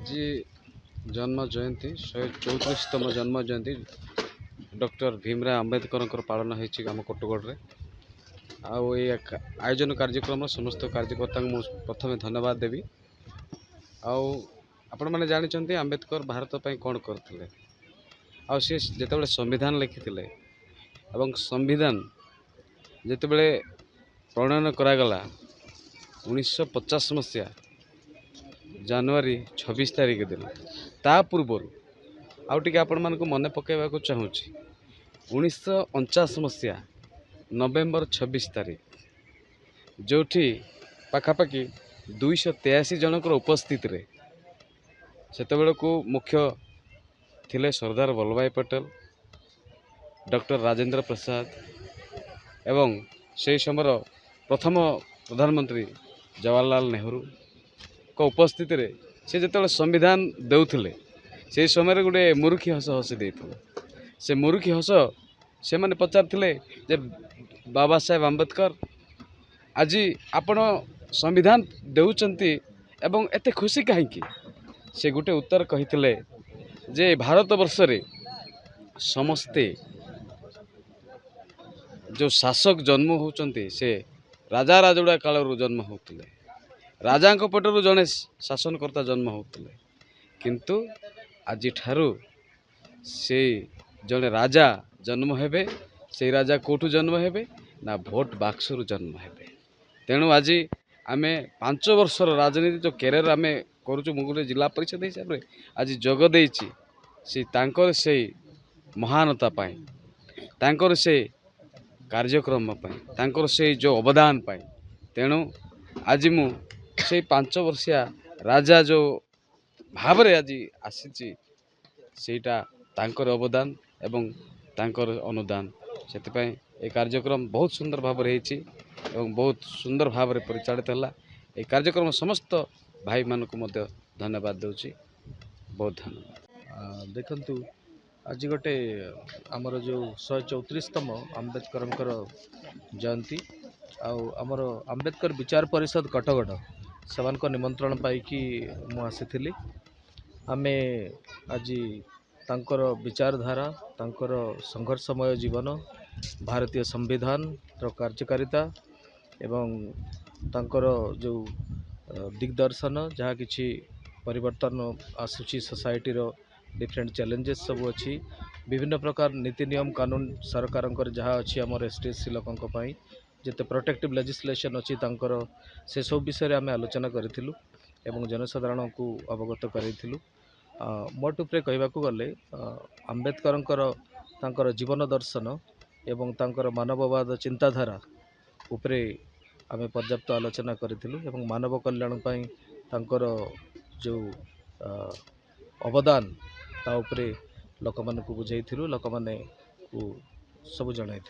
आज जन्म जयंती 134तम जन्म जयंती डॉक्टर भीमराव अंबेडकर पालन होम कोटगढ़ में आयोजन कार्यक्रम समस्त कार्यकर्ता प्रथम धन्यवाद देवी। आपण मैंने जानते आंबेडकर भारत पर कौन करते सी जिते संविधान लिखी संविधान जिते प्रणयन करागला 1950 मसीहा जनवरी 26 तारिख दिन ता पूर्व आउटे आपण मानक मन पकड़ा चाहूँ 1949 मसीहा नवेम्बर 26 तारिख जो पाखापाखि 283 जनकर उपस्थित रे सेतबेले को मुख्य थिले सरदार वल्लभभाई पटेल, डॉक्टर राजेंद्र प्रसाद एवं से समय प्रथम प्रधानमंत्री जवाहरलाल नेहरू को उपस्थित रे से जिते संविधान देउथिले से समय गोटे मुरुखी हस हसी देते से मुरुखी हस से मैंने पचारे जे बाबा साहेब आंबेडकर आज आपण संविधान देउचंती एवं एते खुशी कहीं से गोटे उत्तर कही जे भारत वर्ष रे समस्ते जो शासक जन्म होचंती से राजा राजोड़ा काल जन्म होते राजा पटरू जड़े शासनकर्ता जन्म होते किंतु आज ठारू से जड़े राजा जन्म हेबे से राजा कोठू जन्म हेबे ना भोट बाक्सरू जन्म हेबे। तेणु आज आमे 5 वर्षर राजनीति जो कैरियर आमे करूँ मुझे जिला परिषद हिसाब से आज जोग देइछि से तांकर से महानता पाई तांकर से कार्यक्रम पाई तांकर से जो अवदान पाई तेणु आज मु से 5 वर्षिया राजा जो भाव रे आज आसी सेटा तांकर अवदान एवं तांकर अनुदान से ये कार्यक्रम बहुत सुंदर भाव एवं बहुत सुंदर भाव परिचालित है। ये कार्यक्रम समस्त भाई मानक धन्यवाद दूची बहुत धन्यवाद। देखंतु आज गोटे आमर जो 134तम आंबेडकर जयंती आमर आंबेडकर विचार परिषद कटगढ़ से निमंत्रण पाई मु आसी आमे आज तांकर विचारधारा तांकर संघर्षमय जीवन भारतीय संविधान रो कार्यकारिता एवं तांकर जो दिग्दर्शन जहाँ किछि परिवर्तन आसुची सोसाइटी रो डिफरेंट चैलेंजेस सब अच्छी विभिन्न प्रकार नीति नियम कानून सरकार जहाँ अच्छी आम एसटी लोकों जिते प्रोटेक्टिव लेजिस्लेशन अच्छी तांकर से सब विषय आम आलोचना करूँ एवं जनसाधारण को अवगत करूँ। मोट उपरे कहबाकू गले आंबेडकर तांकर जीवन दर्शन एवं तांकर मानववाद चिंताधारा उपरे आम पर्याप्त आलोचना करूँ एवं मानव कल्याण पाई तांकर जो अवदान ता उपरे लोक मान को बुझाई लोक मान को सब जनई।